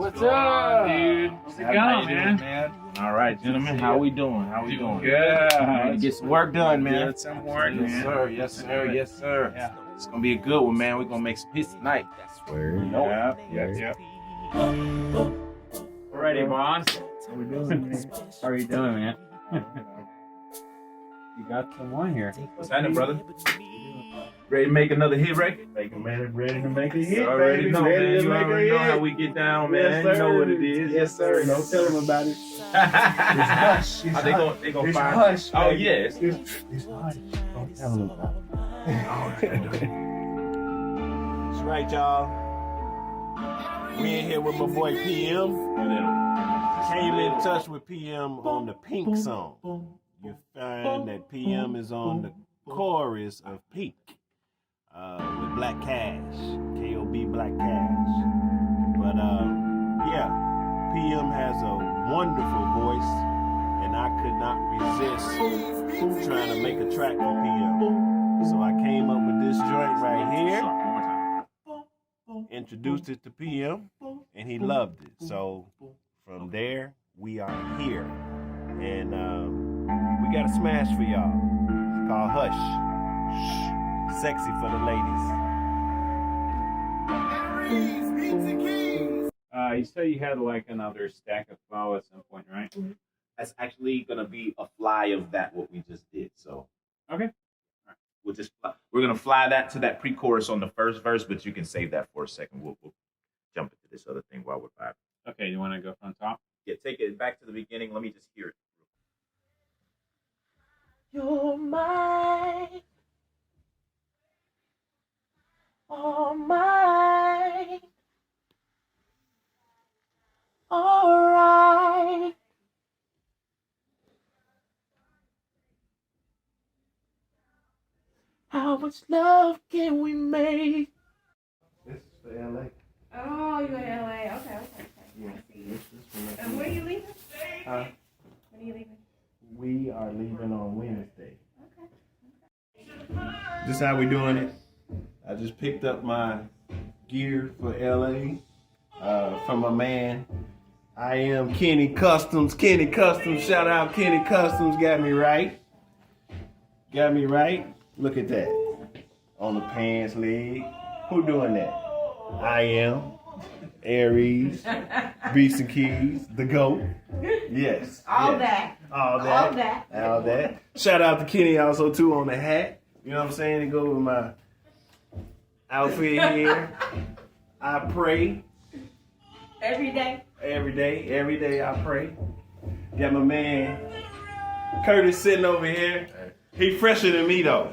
What's up, dude? How's it going, man? All right, gentlemen. How we doing? How we doing? Good. Get some work done, man. Get some work, Yes, man. sir. Yes, sir. Yes, sir. Yeah. It's gonna be a good one, man. We're gonna make some hits tonight. Word. Yep. Alrighty, boss. How we doing, man? How are you doing, man? You got some one here. What's happening, brother? Ready to make another hit record? Ready to make a hit, You already baby. know, Ready man. to You make already a know hit. how we get down, man. Yes, sir. You know what it is. Yes, sir. Don't tell them about it. It's hush. It's They hush. gonna It's find. hush. Oh baby. yes. It's hush. Don't tell them about it. That's right, y'all. We in here with my boy PM. Came in touch with PM on the Pink song. You find that PM is on the chorus of Pink with Black Cash, K.O.B. Black Cash. But yeah, PM has a wonderful voice, and I could not resist trying to make a track for PM. So I came up with this joint right here, introduced it to PM, and he loved it. So from there, we are here, and we got a smash for y'all. It's called Hush. Shh. Sexy for the ladies. You said you had like another stack of flow at some point, right? That's actually gonna be a fly of that what we just did. So Okay. we're gonna fly that to that pre-chorus on the first verse, but you can save that for a second. We'll jump into this other thing while we're vibing. Okay, you want to go from top? Yeah, take it back to the beginning. Let me just hear it. You're mine, all mine, all right. How much love can we make? This is for LA. Oh, you in LA? Okay. Yeah. I see you. This And when are you leaving? Huh? When are you leaving? We are leaving on Wednesday. Okay. This is how we doing it. I just picked up my gear for LA from my man. I am Kenny Customs. Kenny Customs. Shout out Kenny Customs. Got me right. Look at that. On the pants leg. Who doing that? I am. Aries. Beats and Keys. The GOAT. Yes. All yes. that. All that. Shout out to Kenny also too on the hat. You know what I'm saying? To go with my outfit here. I pray. Every day. Every day I pray. Got my man Curtis sitting over here. He fresher than me though.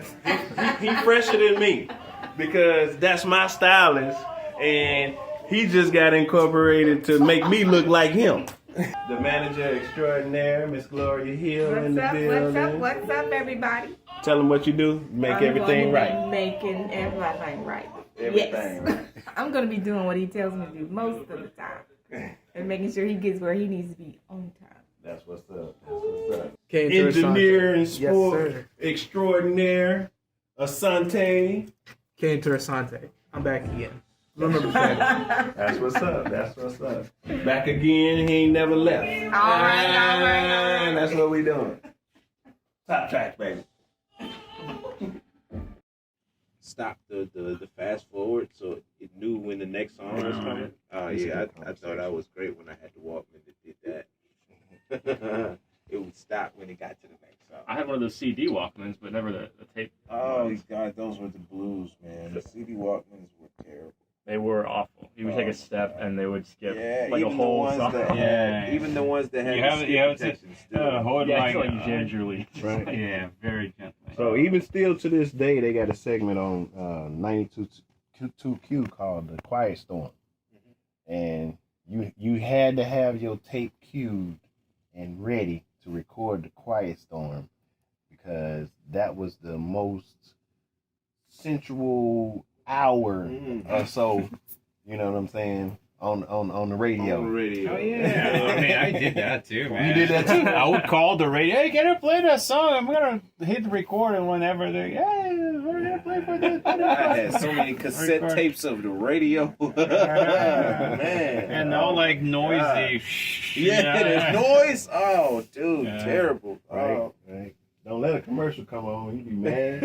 He fresher than me because that's my stylist, and he just got incorporated to make me look like him. The manager extraordinaire, Miss Gloria Hill in the building. What's up, everybody? Tell them what you do. Make everything right. Making everything right. Everything. Yes. I'm going to be doing what he tells me to do most of the time. And making sure he gets where he needs to be on time. That's what's up. That's what's up. Came Engineer and sport Yes, sir. extraordinaire, Asante. Came to Asante. I'm back again. Remember that. That's what's up. That's what's up. Back again. He ain't never left. All right. That's what we doing. Top track, baby. Stop the fast forward so it knew when the next song was coming. Oh yeah, I thought I was great when I had the Walkman that did that. It would stop when it got to the next song. I had one of those CD Walkmans, but never the tape. Oh God, those were the blues, man. The CD Walkmans were terrible. They were awful. You would take a step and they would skip Yeah, like a even the whole ones song. that had, even the ones that had You the have it- skip you have it- protection still. Hold Yeah, like I feel like gingerly. Right. Yeah, very gently. So even still to this day, they got a segment on 92.2Q called The Quiet Storm. And you had to have your tape queued and ready to record The Quiet Storm because that was the most sensual hour or so, you know what I'm saying, on the radio. On the radio. Oh yeah, I mean I did that too, man. You did that too? I would call the radio. Hey, can I play that song? I'm gonna hit the record, and whenever they, hey, we're gonna play for this. I had so many cassette Record. tapes of the radio. Man. And all like noisy. Yeah, there's noise. Oh, dude, Yeah. terrible. Right, Oh. right. Don't let a commercial come on. You be mad.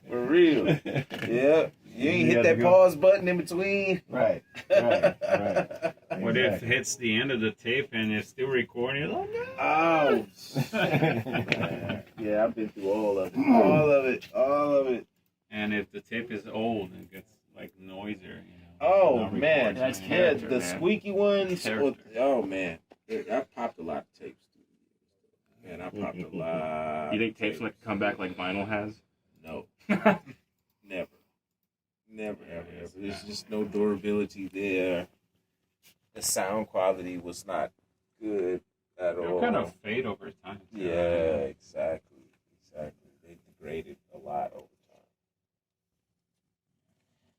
For real. Yeah. You ain't You hit gotta that go. pause button in between. Right. Right. What if it hits the end of the tape and it's still recording? Oh no! Oh. Yeah, I've been through all of it. All of it. All of it. And if the tape is old, it gets like noisier. You know, Oh, not man. recording Yeah, character, the man. squeaky ones. Character. Oh, man. I popped a lot of tapes. Man, I popped a lot. You think tapes like come back like vinyl has? No. Never. Never, ever, ever. There's just no durability there. The sound quality was not good at They'll all. kind of fade over time. too. Yeah, exactly. Exactly. They degraded a lot over time.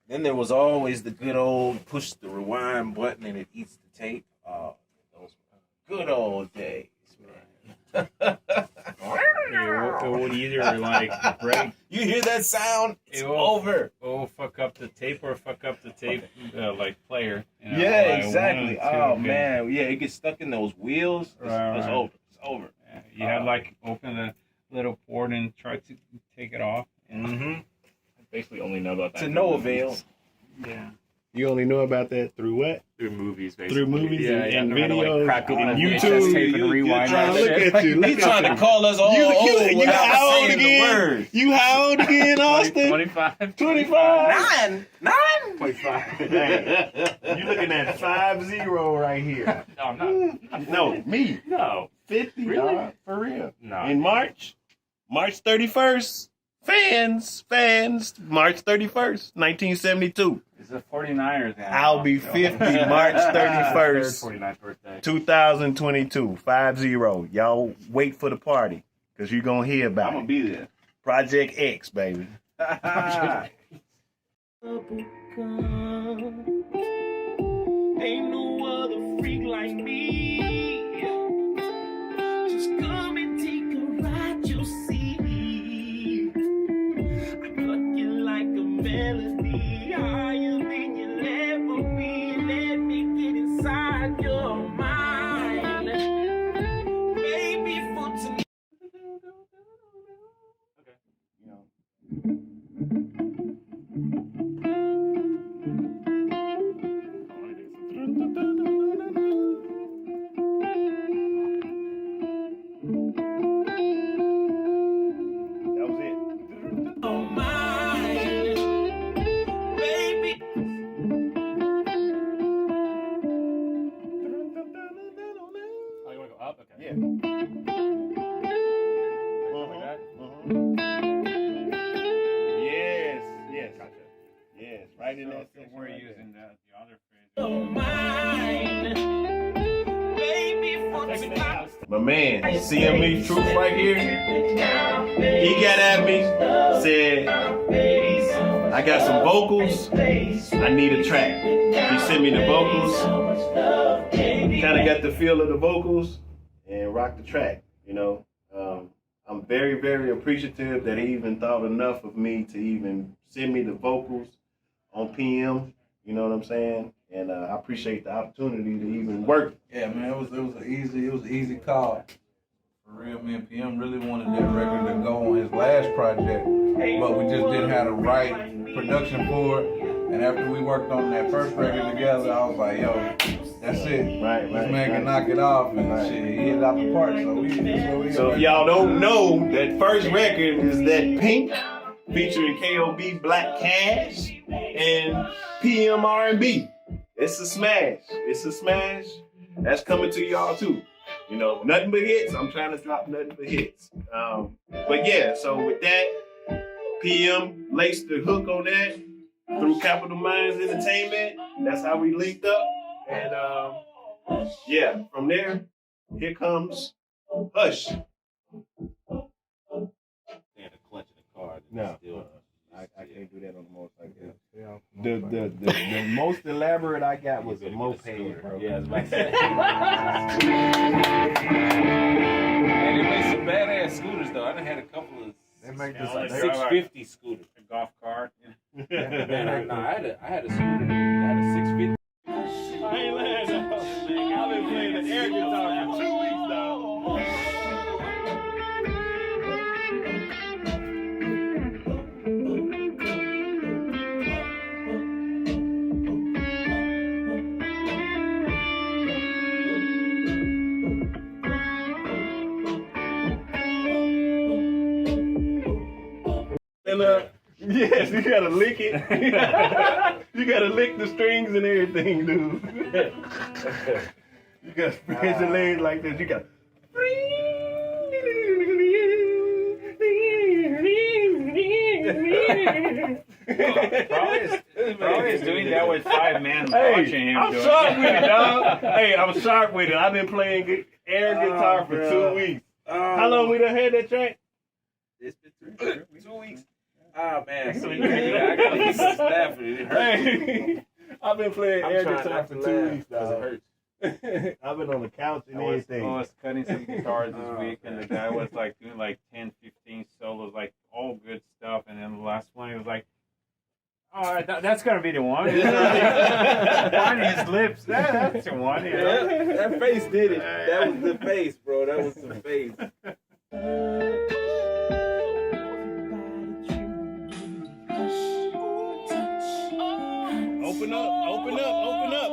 Then there was always the good old push the rewind button and it eats the tape. Oh, those were good old days, man. It would either like break, You hear that sound? It's It will- over. fuck up the tape or fuck up the tape like player. You know, Yeah, like, exactly. one or two Oh can- man, yeah, it gets stuck in those wheels. It's Right. over. It's over. Yeah, you had like open the little port and try to take it off. Mm-hmm. I basically only know about that To through no movies. avail. Yeah. You only know about that through what? Through movies, basically. Through movies yeah, and yeah, they're gonna, videos? like, crack open a YouTube, VHS tape and rewind trying that to look shit. at you. He Look trying at to call us all old you without how old saying the again? word. You how old again, Austin? 25. 25. Nine. 25. Hey, you looking at 50 right here. No, I'm not. No, me. No. 50, Really? dog, for real. No. In March 31st, fans, March 31st, 1972. It's a 49ers. I'll be 50 March 31st, 49th birthday. 2022, 50. Y'all wait for the party, because you're going to hear about I'm gonna it. be there. Project X, baby. Ain't no other freak like me. Just come and take a ride, you'll see. I pluck you like a melody, higher than you'll ever be. Let me get inside your mind, baby, for tonight. That was it. Oh, mine, baby. Oh, you want to go up? Okay. Yeah. Like that? Yes. Yes, right in that section. We're right using the other phrase. Oh, mine, baby, for tonight. My man, CME Truth right here, he got at me, said, I got some vocals, I need a track. He sent me the vocals, kind of got the feel of the vocals, and rocked the track, you know. I'm very, very appreciative that he even thought enough of me to even send me the vocals on PM, you know what I'm saying? And I appreciate the opportunity to even work. Yeah, man, it was an easy call. For real, me and PM really wanted that record to go on his last project, but we just didn't have the right production for it. And after we worked on that first record together, I was like, yo, that's it. Right, This man can knock it off, and shit, he hit it out the park. So if y'all don't know, that first record is that Pink featuring KOB Black Cash and PMRnb. It's a smash. It's a smash. That's coming to y'all too. You know, nothing but hits. I'm trying to drop nothing but hits. But yeah, so with that, PM laced the hook on that through Capital Minds Entertainment. That's how we linked up. And yeah, from there, here comes Hush. And a clutch in the car. No, Still, I can't do that on the motorcycle. The most elaborate I got was a moped, bro. Yeah, it's about to say. And they make some badass scooters though. I done had a couple of They make Yeah, this like like 650 scooters. A golf cart. Man, I had a scooter. I had a 650. I ain't lying though. I've been playing the air guitar for 2 weeks now. And yes, you gotta lick it. You gotta lick the strings and everything, dude. You gotta spread your legs like this. You gotta. Probably is doing that with 5 men Hey, watching him. I'm do it. sharp with it, dog. Hey, I'm sharp with it. I've been playing air guitar for bro. 2 weeks. How long we done had that track? It's been 2 weeks. Ah man, so I gotta get some staff. It hurts. Hey, I've been playing I'm air trying guitar not for to 2 laugh weeks, because it dog. hurts. I've been on the couch and I was everything. cutting some guitars this Oh, week, and the guy was like doing like 10, 15 solos, like all good stuff. And then the last one, he was like, "Oh, that's gonna be the one." Finding his lips. That's the one. You know? Yeah, that face did it. That was the face, bro. That was the face. Open up, open up, open up.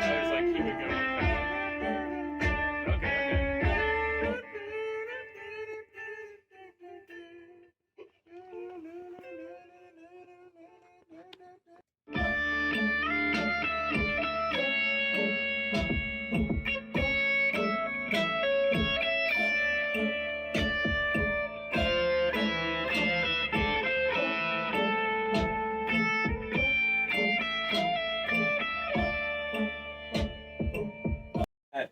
I was like, "Keep it going." Okay.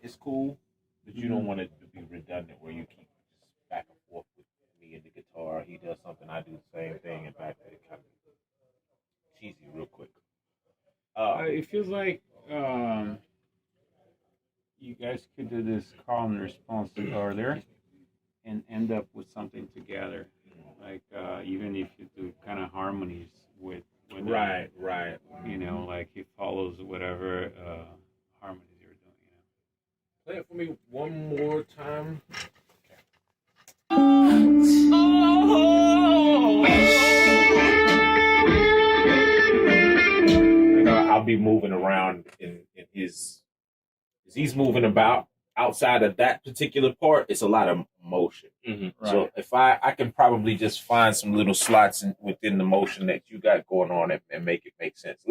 It's cool, but you don't want it to be redundant where you keep just back and forth with me and the guitar. He does something, I do the same thing, and back to it kind of cheesy real quick. It feels like you guys could do this call and response earlier and end up with something together. Like even if you do kind of harmonies with right. you know, like he follows whatever harmonies you're doing. Play it for me one more time. I'll be moving around in his. As he's moving about outside of that particular part, it's a lot of motion. So if I can probably just find some little slots within the motion that you got going on and make it make sense.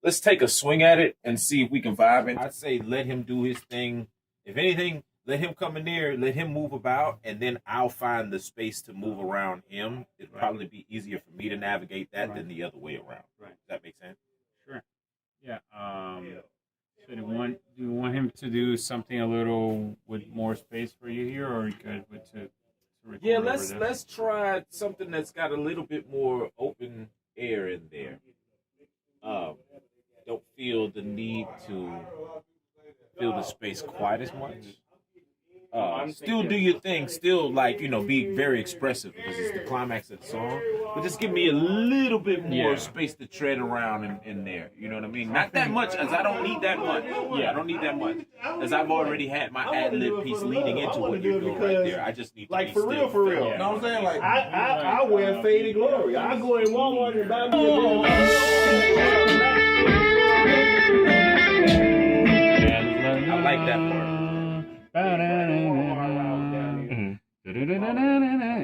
Let's take a swing at it and see if we can vibe it. I'd say let him do his thing. If anything, let him come in there, let him move about, and then I'll find the space to move around him. It'll probably be easier for me to navigate that than the other way around. Right. Does that make sense? Sure. Yeah. So do you want him to do something a little with more space for you here, or are you good with to record Yeah, over let's this? try something that's got a little bit more open air in there. Don't feel the need to fill the space quite as much. Still do your thing, still be very expressive because it's the climax of the song. But just give me a little bit more space to tread around in there. You know what I mean? Not that much, as I don't need that much. Yeah, I don't need that much, as I've already had my ad lib piece leading into what you're doing right there. I just need to Like be for still. real. Yeah. You know what I'm saying? Like I wear faded glory. I go in Walmart and buy me I like that part.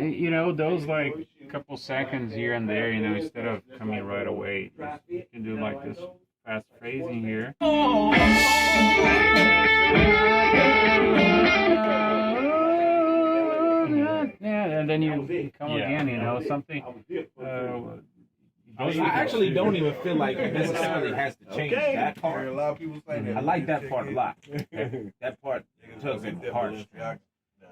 You know, those like couple seconds here and there, you know, instead of coming right away, you can do like this fast crazy here. Yeah, and then you come again, you know, something. I actually don't even feel like it necessarily has to change that part. A lot of people say that. I like that part a lot. That part tugs in the heart.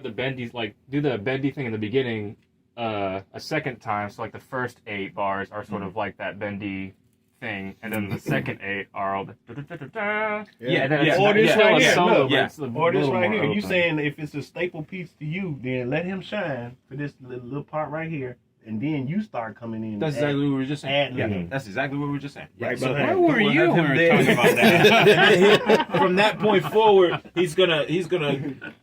The bendies, like, do the bendy thing in the beginning a second time, so like the first 8 bars are sort of like that bendy thing, and then the second 8 are all the Yeah, and then it's Or this still right a here, solo, look. but it's a Or this little right more here. You open. saying if it's a staple piece to you, then let him shine for this little part right here, and then you start coming in. That's exactly what we were just saying. Yeah, that's exactly what we were just saying. Right So behind. Where were you we'll have when him we were there. talking about that? From that point forward, he's gonna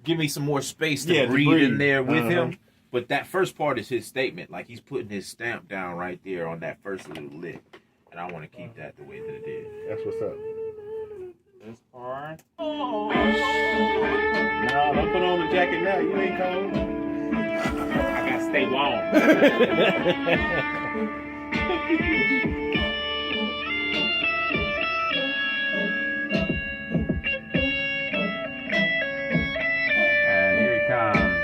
give me some more space to breathe in there with him. But that first part is his statement. Like he's putting his stamp down right there on that first little lick. And I want to keep that the way that it is. That's what's up. This part. No, don't put on the jacket now. You ain't cold. I gotta stay warm. And here he comes.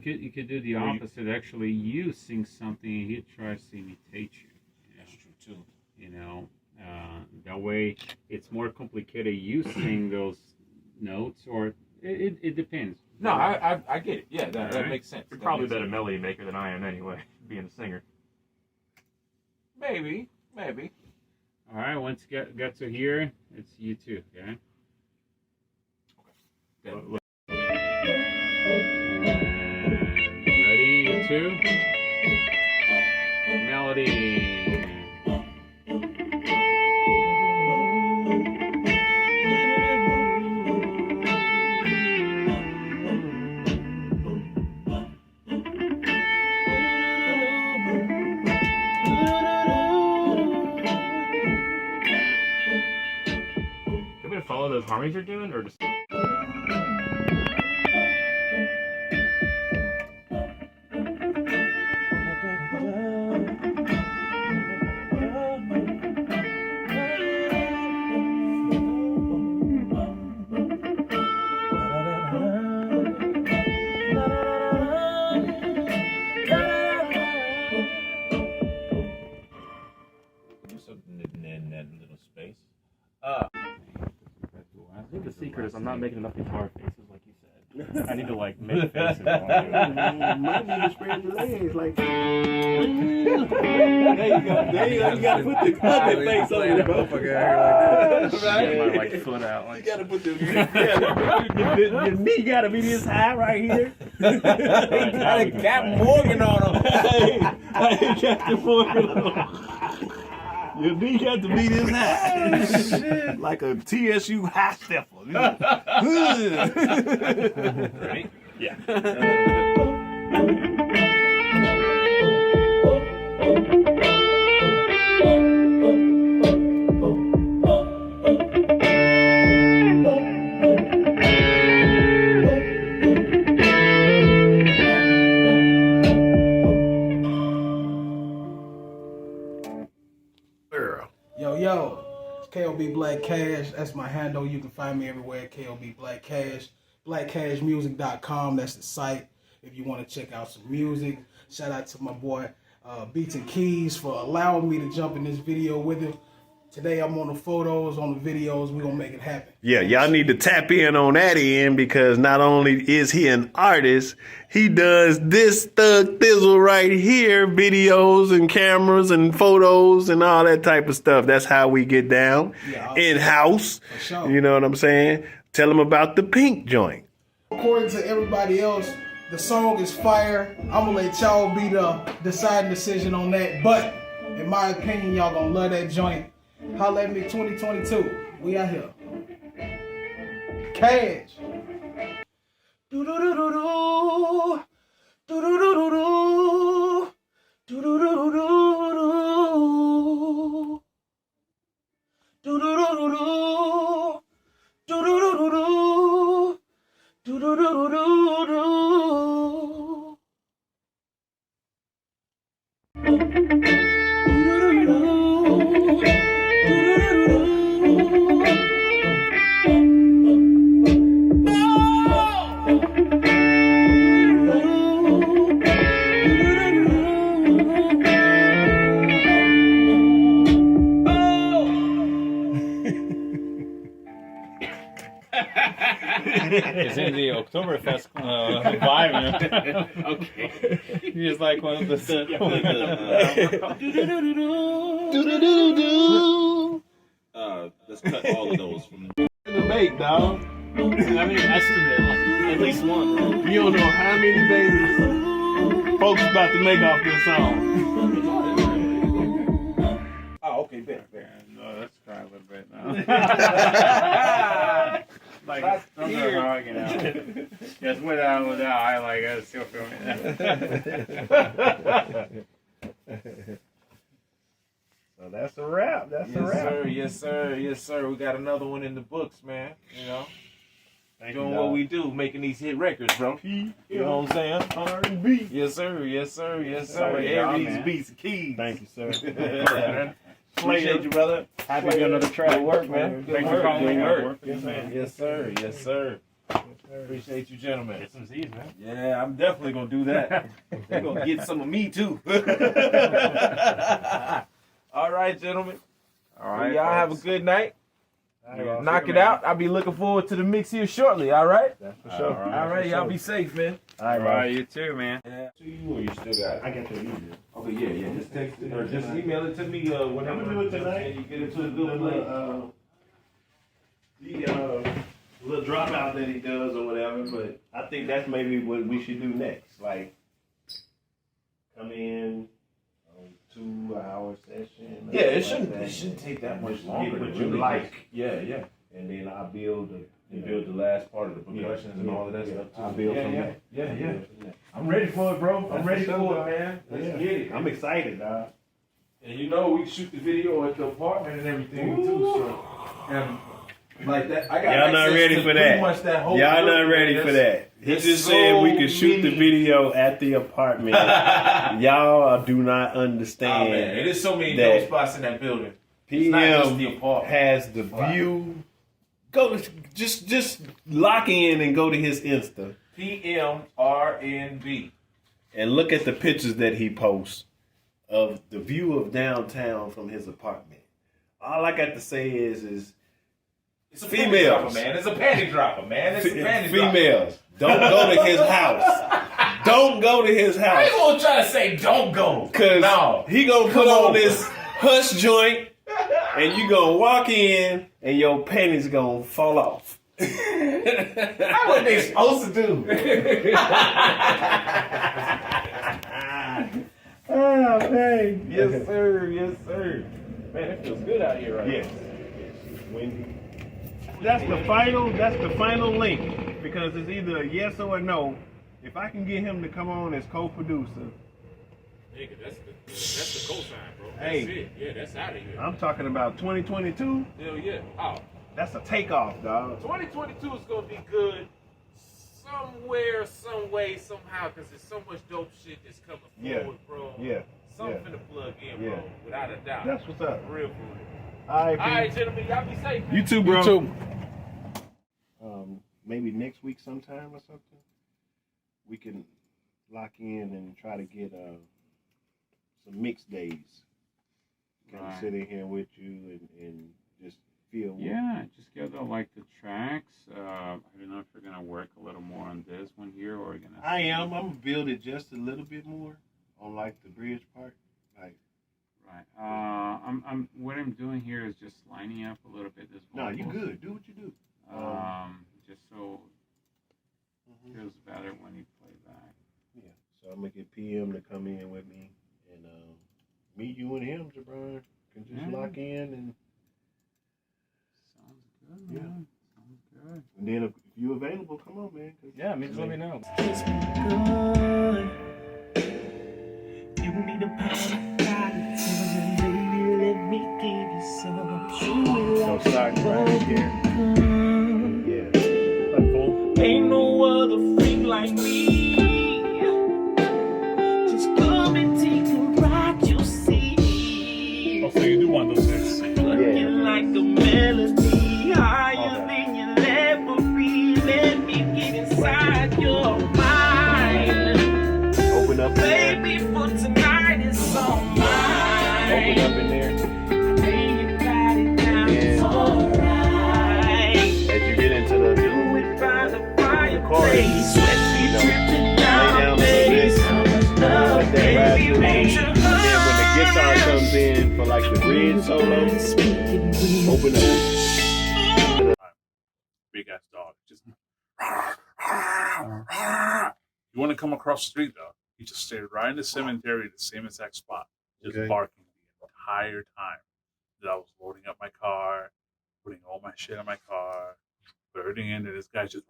You could do the opposite. Actually, you sing something and he tries to imitate you. That's true too. You know, that way it's more complicated. You sing those notes, or it depends. No, I get it. Yeah, that makes sense. You're probably a better melody maker than I am anyway, being a singer. Maybe. All right, once you get to here, it's you too. Okay. Okay. Ready, you two. Melody. Do we follow those harmonies you're doing, or just? Do something in that little space. I think the secret is I'm not making enough guitar faces like you said. I need to like make faces. Might need to spread your legs like. There you go. You gotta put the puppet face on it, bro. Get my like foot out. Like, You gotta put your knee gotta be this high right here. He got a Captain Morgan on him. Hey, Captain Morgan on him. Your knee got to be this high. Like a TSU high stepper. Right? yeah. Yo, it's KOB Black Cash. That's my handle. You can find me everywhere at KOB Black Cash. BlackCashMusic.com. That's the site if you want to check out some music. Shout out to my boy Beats and Keys for allowing me to jump in this video with him. Today I'm on the photos, on the videos. We're going to make it happen. Yeah, y'all need to tap in on that end because not only is he an artist, he does this thug thizzle right here, videos and cameras and photos and all that type of stuff. That's how we get down in-house. For sure. You know what I'm saying? Tell him about the pink joint. According to everybody else, the song is fire. I'm going to let y'all be the deciding decision on that. But in my opinion, y'all going to love that joint. Holla at me 2022. We out here. Cash. Do-do-do-do-do. Do-do-do-do-do. Do-do-do-do-do. Do-do-do-do-do. Do-do-do-do-do. It's in the Oktoberfest vibe. Okay. He's like one of the. Let's cut all of those from the make, dog. I mean, estimate like at least one. You don't know how many babies folks about to make off this song. Oh, okay, bet. No, let's try a little bit now. Like I'm not wrong, you know. Just without, I like I still feel it. So that's a wrap. That's a wrap. Sir, yes, sir. Yes, sir. We got another one in the books, man. You know, doing what we do, making these hit records, bro. You know what I'm saying? PMRnb. Yes, sir. Yes, sir. Yes, sir. Sorry, Aries beats and keys. Thank you, sir. Appreciate you, brother. Happy to be another track. Good work, man. Good Thanks work. for calling. Good Good work. Yes, man. Yes, sir. Yes, sir. Appreciate you, gentlemen. Get some Z's, man. Yeah, I'm definitely gonna do that. They're gonna get some of me too. All right, gentlemen. All right. Y'all have a good night. Right, Knock it out. I'll be looking forward to the mix here shortly. All right. That's for sure. All right. Y'all be safe, man. All All right, you too, man. Yeah. To you, or you still got it? I got your email. Okay, yeah. Just text it or just email it to me whenever. I'm gonna do it tonight. And you get it to a good place. The little dropout that he does or whatever, but I think that's maybe what we should do next. Like, come in, 2-hour session. Yeah, it shouldn't take that much longer. Get what to you really like. just- Yeah. And then I'll build You build the last part of the percussions and all of that stuff too. I'll build from there. Yeah. I'm ready for it, bro. I'm ready for it, man. Let's get it. I'm excited, dog. And you know we can shoot the video at the apartment and everything too. So, and like that, I got Y'all not access ready to for pretty that. much that whole Y'all not building. ready for that. He There's just so said we could shoot the many- video at the apartment. Y'all do not understand. Oh man, it is so many that dope spots in that building. It's not just the PM apartment. has the view. Go to, just lock in and go to his Insta PMRnb. and look at the pictures that he posts of the view of downtown from his apartment. All I got to say is It's a Females. panty dropper, man. It's a panty dropper, man. It's a panty dropper. females, don't go to his house. Don't go to his I house. ain't gonna try to say don't go. Cause No. he gonna put on this hush joint and you gonna walk in and your panties gonna fall off. That's what they supposed to do. Oh, man. Yes, sir. Yes, sir. Man, it feels good out here right Yes. It's windy. That's the final link because it's either a yes or a no. If I can get him to come on as co-producer, Nigga, that's the cosign, bro. That's Hey. it. Yeah, that's out of here. I'm talking about 2022. Hell yeah. Oh, That's a takeoff, dog. 2022 is gonna be good somewhere, some way, somehow, because there's so much dope shit that's coming Yeah. forward, bro. Yeah. Something yeah. finna plug in, Yeah. bro. Without a doubt. That's what's up. For real, for real. All right, All right, gentlemen, y'all be safe. Man. You too, bro. You too. Maybe next week sometime or something, we can lock in and try to get some mixed days. Kind of Right. sit in here with you and just feel. what- Yeah, just get the tracks. I don't know if you're gonna work a little more on this one here, or you're gonna. I am. I'm gonna build it just a little bit more on like the bridge part. Like, Right. What I'm doing here is just lining up a little bit this. no, you vocals. good. Do what you do. Just so it feels better when you play back. Yeah. So I'm gonna get PM to come in with me and meet you and him, Jabron. Can just Yeah. lock in and Sounds good, Yeah. man. Sounds good. then if you available, come on, man. 'cause- yeah. Just let me know. Just good. You need a power guidance, baby. Let me give you some. So sorry, right here. Yeah. Like Ain't no other freak like me. Just come and take a ride. open up in there. Baby, for tonight is all mine. Open up in there. Lay your body down, it's alright. As you get into the Do it by the chorus, fireplace. Sweat be dripping down, lay down a baby. little So much bit, love, let that ride baby. through Won't you. you And then when the guitar comes in for like the bridge solo, open up. Big ass dog. Just you want to come across the street though. He just stayed right in the cemetery, the same exact spot, just Okay. barking the entire time that I was loading up my car, putting all my shit in my car, burning in, and this guy just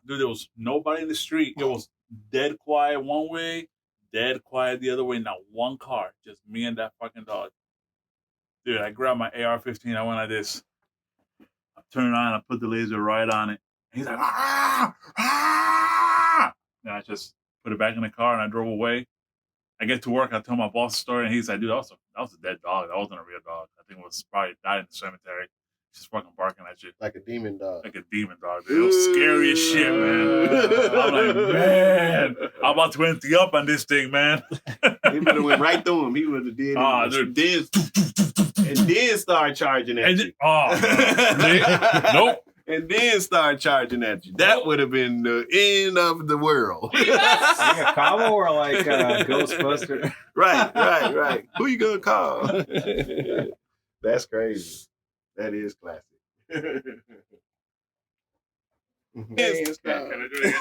dude, there was nobody in the street. It was dead quiet one way, dead quiet the other way, not one car, just me and that fucking dog. Dude, I grabbed my AR-15, I went like this. I turned it on, I put the laser right on it. And he's like, and I just put it back in the car and I drove away. I get to work, I tell my boss the story, and he's like, dude, that was a dead dog. That wasn't a real dog. I think it was probably died in the cemetery. Just fucking barking at you. Like a demon dog. Like a demon dog, dude. It was scary as shit, man. I'm like, man, I'm about to empty up on this thing, man. He would have went right through him. He would have did it. And then start charging at you. Nope. And then start charging at you. That would have been the end of the world. Like a combo or like Ghostbuster? Right. Who you gonna call? That's crazy. That is classic. Can I do it again?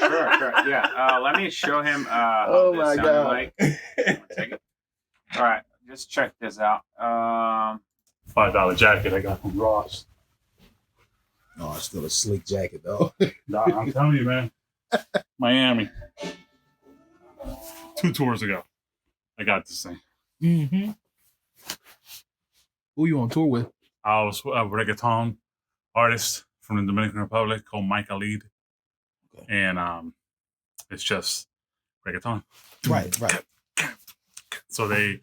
Sure. Yeah. Let me show him. Oh how my this God. like. 1 second. All right, just check this out. $5 jacket I got from Ross. No, it's still a sleek jacket though. Nah, I'm telling you, man. Miami. 2 tours ago, I got this thing. Mm-hmm. Who you on tour with? I was a reggaeton artist from the Dominican Republic called Mike Alid. And it's just reggaeton. Right. So they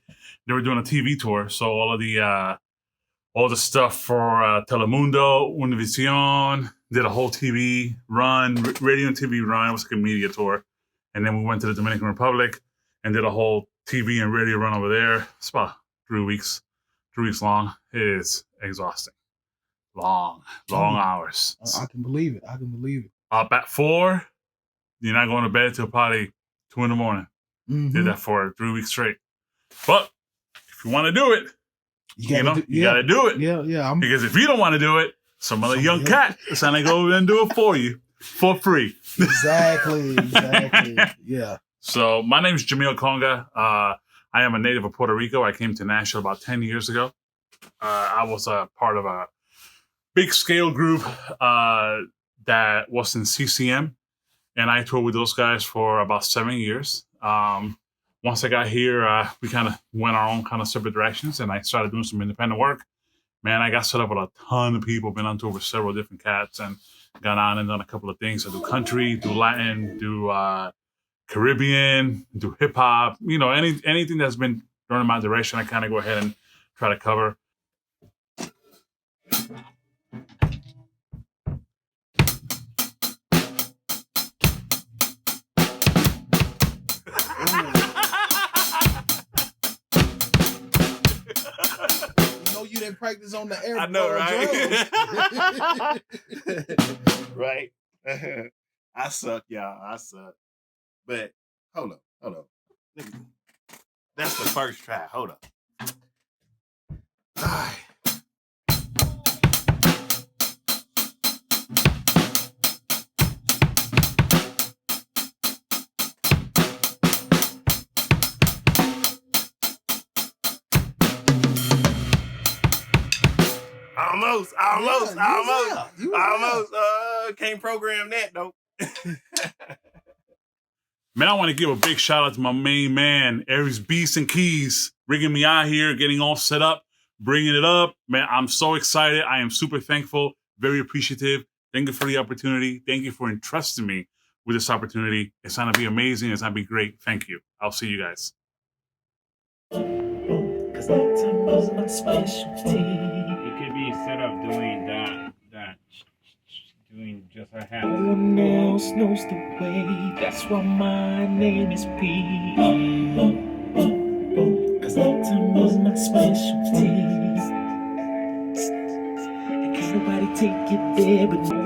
were doing a TV tour. So all the stuff for Telemundo, Univision, did a whole TV run, radio and TV run. It was like a media tour. And then we went to the Dominican Republic and did a whole TV and radio run over there. It's about 3 weeks. 3 weeks long. It is exhausting. Long hours. I can believe it. Up at 4, you're not going to bed till probably 2 in the morning. Mm-hmm. Did that for 3 weeks straight. But if you want to do it, you got to do it. Yeah. Because if you don't want to do it, some other young cat is going to go over and do it for you for free. Exactly. Yeah. So my name is Jamil Conga. I am a native of Puerto Rico. I came to Nashville about 10 years ago. I was a part of a big scale group that was in CCM. And I toured with those guys for about 7 years. Once I got here, we kind of went our own kind of separate directions, and I started doing some independent work. Man, I got set up with a ton of people, been on tour with several different cats, and gone on and done a couple of things. I do country, do Latin, do Caribbean, do hip hop, anything that's been thrown in my direction, I kind of go ahead and try to cover. You didn't practice on the air. I know, right? Right. I suck, y'all. I suck. But hold up. That's the first try. Hold up. All right. Almost. Can't program that though. Man, I want to give a big shout out to my main man, Aries Beats and Keys, bringing me out here, getting all set up, bringing it up. Man, I'm so excited. I am super thankful, very appreciative. Thank you for the opportunity. Thank you for entrusting me with this opportunity. It's going to be amazing. It's going to be great. Thank you. I'll see you guys. Cause nighttime was my specialty. You could be instead of doing that doing just her No hands. one else knows the way. That's why my name is P. Cause Uptown is my specialty. And can't nobody take it there but me.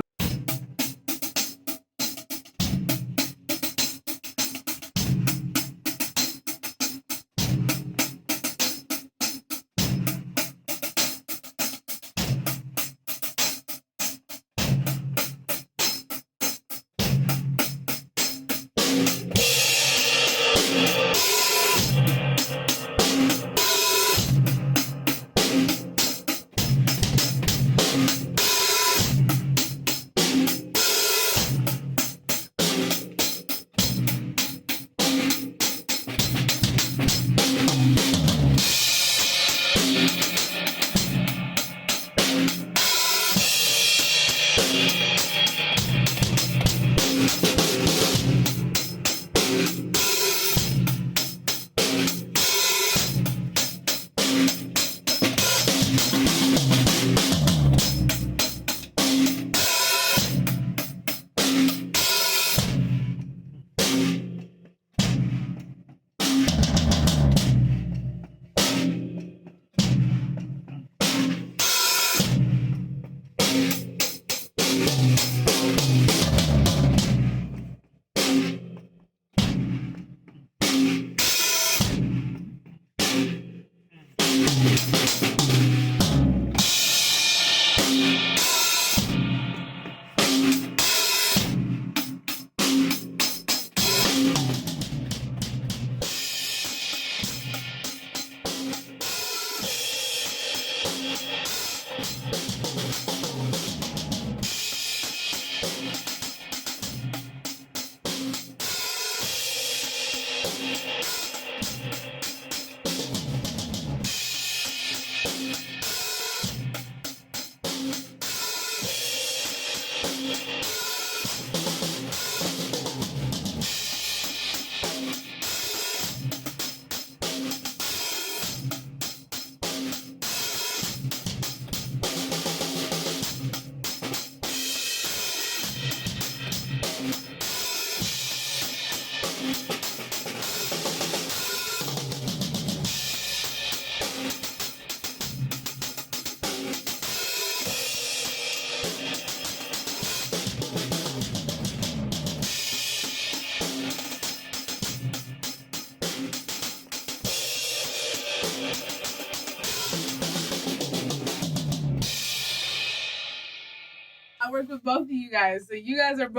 I work with both of you guys, so you guys got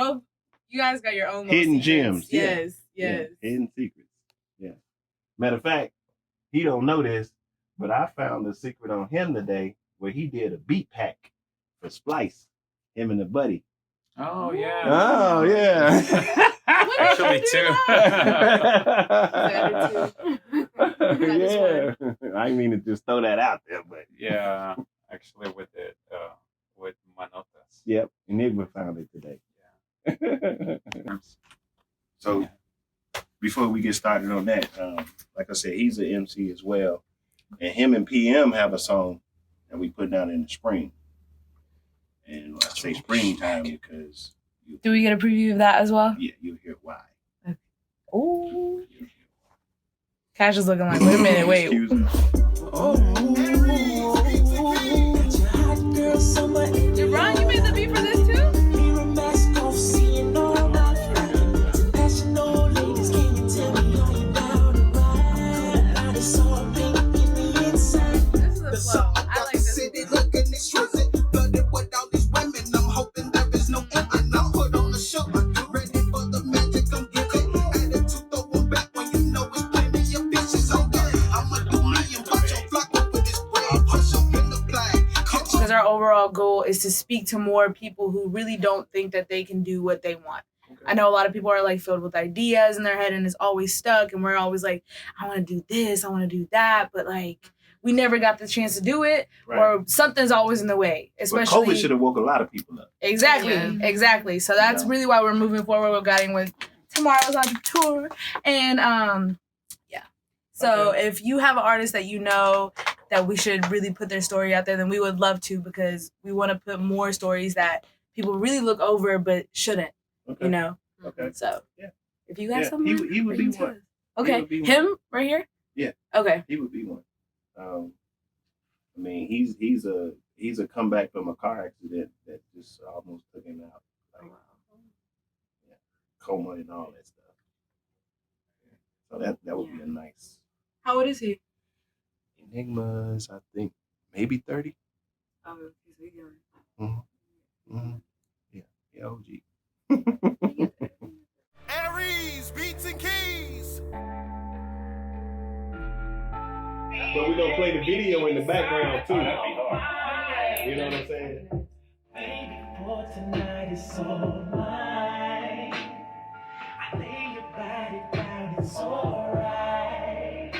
your own little Hidden secrets. gems. Yeah. Yes, yes. Yeah, hidden secrets. Yeah. Matter of fact, he don't know this, but I found a secret on him today where he did a beat pack for Splice. Him and the buddy. Oh yeah. Oh yeah. Actually, too. Yeah. I didn't mean to just throw that out there, but Yeah, actually with it, with Manotas. yep, Enigma found it today. Yeah. So before we get started on that, like I said, he's an MC as well. And him and PM have a song that we put down in the spring. And I say springtime because Do we get a preview of that as well? yeah, you'll hear why. Ooh. Cash is looking like, wait a minute, wait. Excuse me. Ron, you made the beat for this too? This is a flow. I like this. Because our overall goal is to speak to more people who really don't think that they can do what they want. I know a lot of people are like filled with ideas in their head and is always stuck, and we're always like, I want to do this, I want to do that, but like we never got the chance to do it, Right. or something's always in the way. But Especially COVID should have woke a lot of people up. exactly, Yeah. exactly. So that's Yeah. really why we're moving forward with guiding with tomorrow's on tour, and yeah. So if you have an artist that you know that we should really put their story out there, then we would love to, because we want to put more stories that people really look over but shouldn't. Okay. You know. Okay. So Yeah. if you got Yeah, something, he would be bring it to one. us. Okay, would be one. him right here. Yeah. Okay. He would be one. I mean, he's a comeback from a car accident that just almost took him out. Like, yeah, coma and all that stuff. So that would be a nice. How old is he? Enigma's, I think, maybe 30. He's young. Yeah, OG. Aries, beats and keys. But we're gonna play the video in the background too. You know what I'm saying? Baby, for tonight it's alright. I lay your body down, it's alright.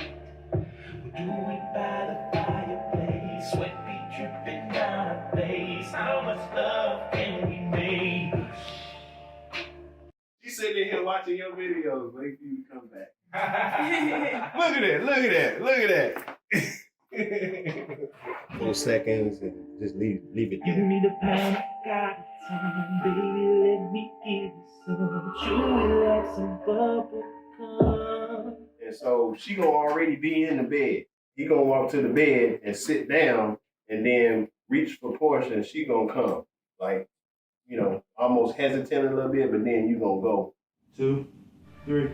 We'll do it by the fireplace, sweat be dripping down our face. How much love can we make? She's sitting in here watching your videos, waiting for you to come back. Look at that, look at that, look at that. 4 seconds and just leave it Give there. me the pound, got some, baby, let me give you some. Chew it like some bubble gum. And so she gonna already be in the bed. He gonna walk to the bed and sit down and then reach for Portia and she gonna come. Like, you know, almost hesitant a little bit, but then you gonna go 2, 3.